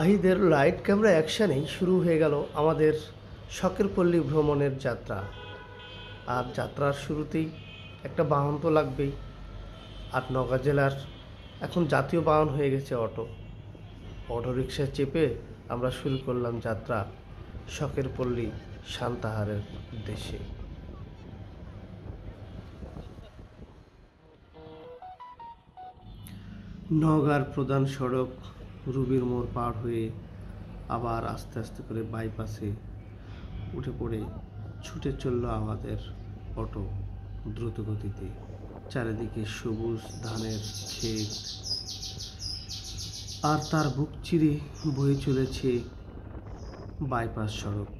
আহিদের light camera অ্যাকশানেই শুরু হয়ে গেল আমাদের শখের পল্লী ভ্রমণের যাত্রা। আর যাত্রার শুরুতেই একটা বাহন তো লাগবেই। আর নওগাঁ জেলার এখন জাতীয় বাহন হয়ে গেছে অটো রিকশা চেপে আমরা শুরু করলাম যাত্রা শখের পল্লী সান্তাহারের উদ্দেশ্যে। নওগাঁর প্রধান সড়ক রুবির মোড় পার হয়ে আবার আস্তে আস্তে করে বাইপাসে উঠে পড়ে ছুটে চলল আমাদের অটো দ্রুত গতিতে। চারিদিকে সবুজ ধানের ক্ষেত, আর তার বুক চিরে বয়ে চলেছে বাইপাস সড়ক।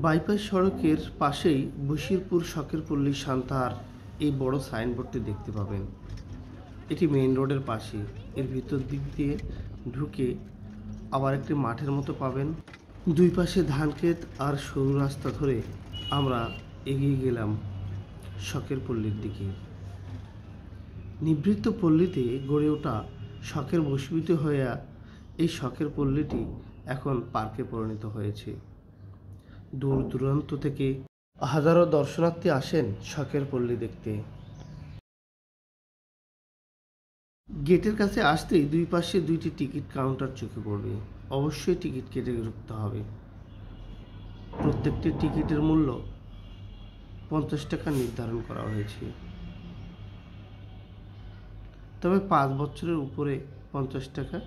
বাইপাস সড়কের পাশেই বশিরপুর শখের পল্লী সান্তাহার এই বড় সাইনবোর্ডটি দেখতে পাবেন। এটি মেইন রোডের পাশে। এর ভিতর দিক দিয়ে ঢুকে আবার একটি মাঠের মতো পাবেন। দুই পাশে ধান ক্ষেত আর সরু রাস্তা ধরে আমরা এগিয়ে গেলাম শখের পল্লীর দিকে। নিভৃত পল্লীতে গড়ে ওঠা শখের বশীভূত হইয়া এই শখের পল্লীটি এখন পার্কে পরিণত হয়েছে। দূর দূরান্ত থেকে হাজারো দর্শনার্থী আসেন শখের পল্লী দেখতে। গেটের কাছে আসতেই দুই পাশে দুইটি টিকিট কাউন্টার চোখে পড়বে। অবশ্যই টিকিট কেটে ঢুকতে হবে। প্রত্যেকটি টিকিটের মূল্য 50 টাকা নির্ধারণ করা হয়েছে। তবে 5 বছরের উপরে 50 টাকা,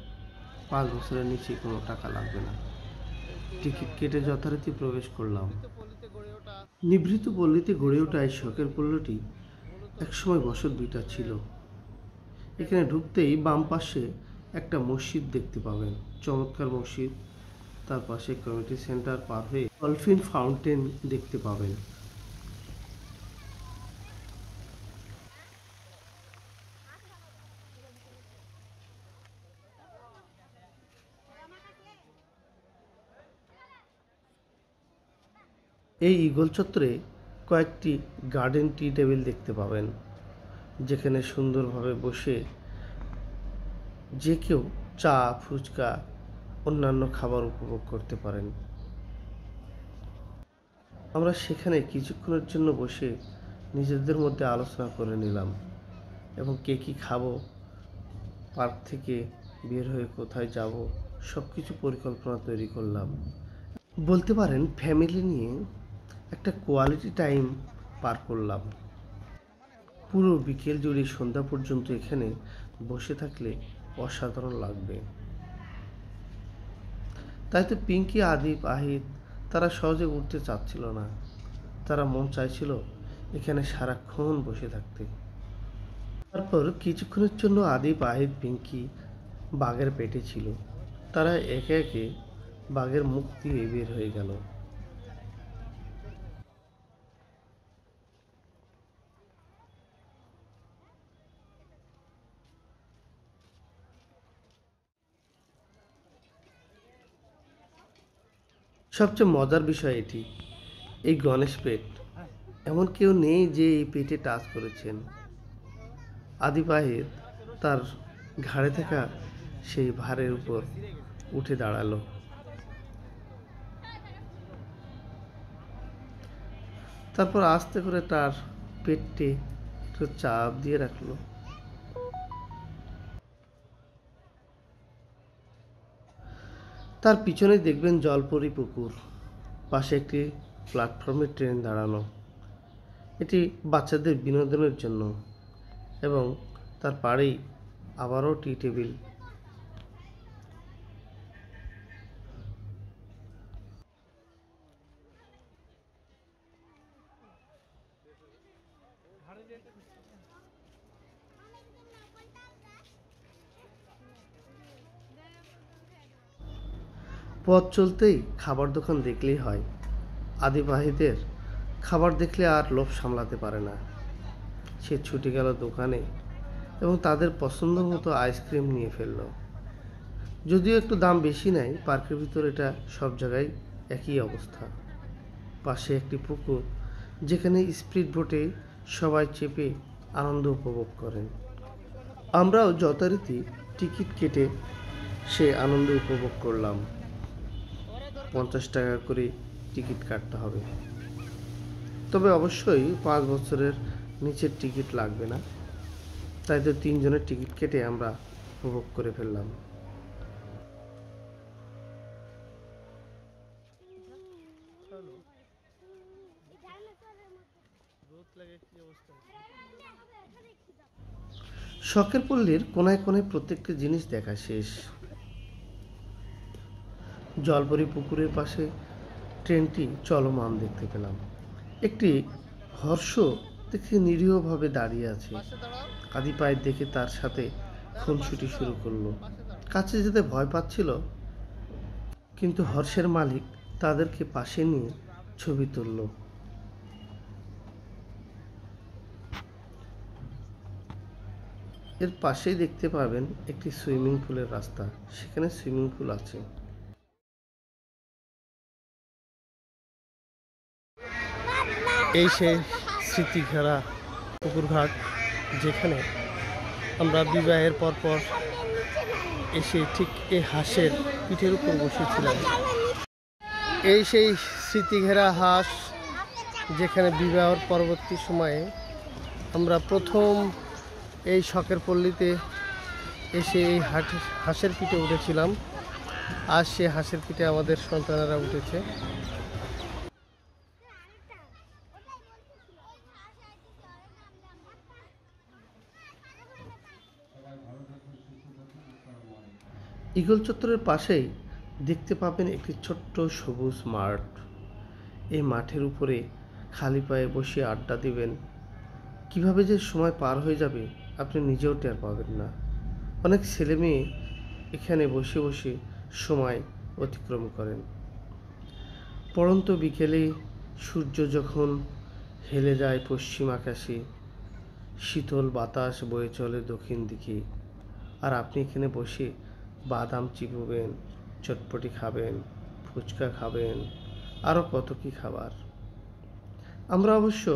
5 বছরের নিচে কোনো টাকা লাগবে না। টিকিট কেটে যথারীতি প্রবেশ করলাম। নিভৃত পল্লীতে গড়ে ওঠা এই শখের পল্লীটি একসময় বসত ভিটা ছিল। এখানে ঢুকতেই বাম পাশে একটা মসজিদ দেখতে পাবেন, চমৎকার মসজিদ। তার পাশে কমিউনিটি সেন্টার পার হয়ে ডলফিন ফাউন্টেন দেখতে পাবেন। এই ঈগল চত্বরে কয়েকটি গার্ডেন টি টেবিল দেখতে পাবেন, যেখানে সুন্দরভাবে বসে যে কেউ চা, ফুচকা, অন্যান্য খাবার উপভোগ করতে পারেন। আমরা সেখানে কিছুক্ষণের জন্য বসে নিজেদের মধ্যে আলোচনা করে নিলাম এবং কে কী খাবো, পার্ক থেকে বের হয়ে কোথায় যাব, সব কিছু পরিকল্পনা তৈরি করলাম। বলতে পারেন ফ্যামিলি নিয়ে একটা কোয়ালিটি টাইম পার করলাম। পুরো বিকেল জুড়ে সন্ধ্যা পর্যন্ত এখানে বসে থাকলে অসাধারণ লাগবে। তাই তো পিঙ্কি, আদিপ, আহিত তারা সহজে উঠতে চাচ্ছিল না। তারা মন চাইছিল এখানে সারাক্ষণ বসে থাকতে। তারপর কিছুক্ষণের জন্য আদিপ, আহিত, পিঙ্কি বাঘের পেটে ছিল। তারা একে একে বাঘের মুখ দিয়ে বের হয়ে গেল। সবচেয়ে মজার বিষয় এটি, এই গণেশ পেট, এমন কেউ নেই যে এই পেটে টাচ করেছেন। আদিপ, আহিত তার ঘাড়ে থাকা সেই ভারের উপর উঠে দাঁড়ালো। তারপর আস্তে করে তার পেটে একটু চাপ দিয়ে রাখলো। তার পিছনে দেখবেন জলপরি পুকুর, পাশে একটি প্ল্যাটফর্মে ট্রেন দাঁড়ানো। এটি বাচ্চাদের বিনোদনের জন্য, এবং তার পাড়েই আবারও টি টেবিল। পথ চলতেই খাবার দোকান দেখলেই হয়। আদিবাহীদের খাবার দেখলে আর লোভ সামলাতে পারে না। সে ছুটে গেল দোকানে এবং তাদের পছন্দ মতো আইসক্রিম নিয়ে ফেলল। যদিও একটু দাম বেশি নেয়, পার্কের ভিতর এটা সব জায়গায় একই অবস্থা। পাশে একটি পুকুর, যেখানে স্পিড বোটে সবাই চেপে আনন্দ উপভোগ করেন। আমরাও যথারীতি টিকিট কেটে সে আনন্দ উপভোগ করলাম। 50 টাকা করে টিকিট কাটতে হবে, তবে অবশ্যই 5 বছরের নিচের টিকিট লাগবে না। তাই তো 3 জনের টিকিট কেটে আমরা উপভোগ করে ফেললাম। শখের পল্লীর কোনায় কোনায় প্রত্যেকটা জিনিস দেখা শেষ। জলপরি পুকুরের পাশে ট্রেনটি চলমান দেখতে পেলাম। একটি হর্ষ দেখে নিরীহভাবে দাঁড়িয়ে আছে। আদি পায়ে দেখে তার সাথে খুনসুটি শুরু করলো। কাছে যেতে ভয় পাচ্ছিল, কিন্তু হর্ষের মালিক তাদেরকে পাশে নিয়ে ছবি তুলল। এর পাশেই দেখতে পাবেন একটি সুইমিং পুলের রাস্তা, সেখানে সুইমিং পুল আছে। এই সেই স্মৃতিঘেরা পুকুরঘাট, যেখানে আমরা বিবাহের পরপর এসে ঠিক এই হাঁসের পিঠের উপর বসেছিলাম। এই সেই স্মৃতিঘেরা হাঁস, যেখানে বিবাহের পরবর্তী সময়ে আমরা প্রথম এই শখের পল্লীতে এসে এই হাঁসের পিঠে উঠেছিলাম। আজ সে হাঁসের পিঠে আমাদের সন্তানেরা উঠেছে। ঈগল চত্বরের পাশেই দেখতে পাবেন একটি ছোট্ট সবুজ মাঠ। এই মাঠের উপরে খালি পায়ে বসে আড্ডা দিবেন, কিভাবে যে সময় পার হয়ে যাবে আপনি নিজেও টের পাবেন না। অনেক ছেলে মেয়ে এখানে বসে বসে সময় অতিক্রম করেন। পড়ন্ত বিকেলে সূর্য যখন হেলে যায় পশ্চিম আকাশে, শীতল বাতাস বয়ে চলে দক্ষিণ দিকে, আর আপনি এখানে বসে বাদাম চিবোবেন, চটপটি খাবেন, ফুচকা খাবেন, আরও কত কি খাবার। আমরা অবশ্য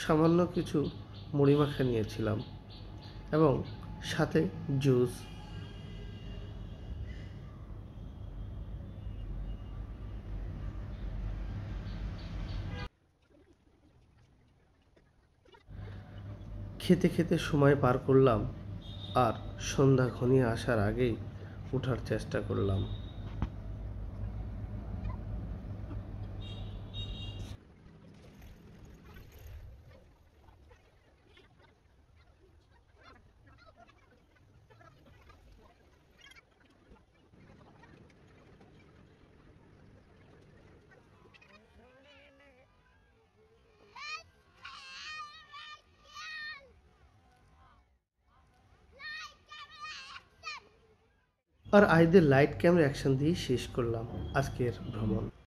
সামান্য কিছু মুড়ি মাখা নিয়েছিলাম এবং সাথে জুস। খেতে খেতে সময় পার করলাম, আর সন্ধ্যা ঘনিয়ে আসার আগেই ওঠার চেষ্টা করলাম। আর আইদের লাইট ক্যামেরা অ্যাকশন দিয়ে শেষ করলাম আজকের ভ্রমণ।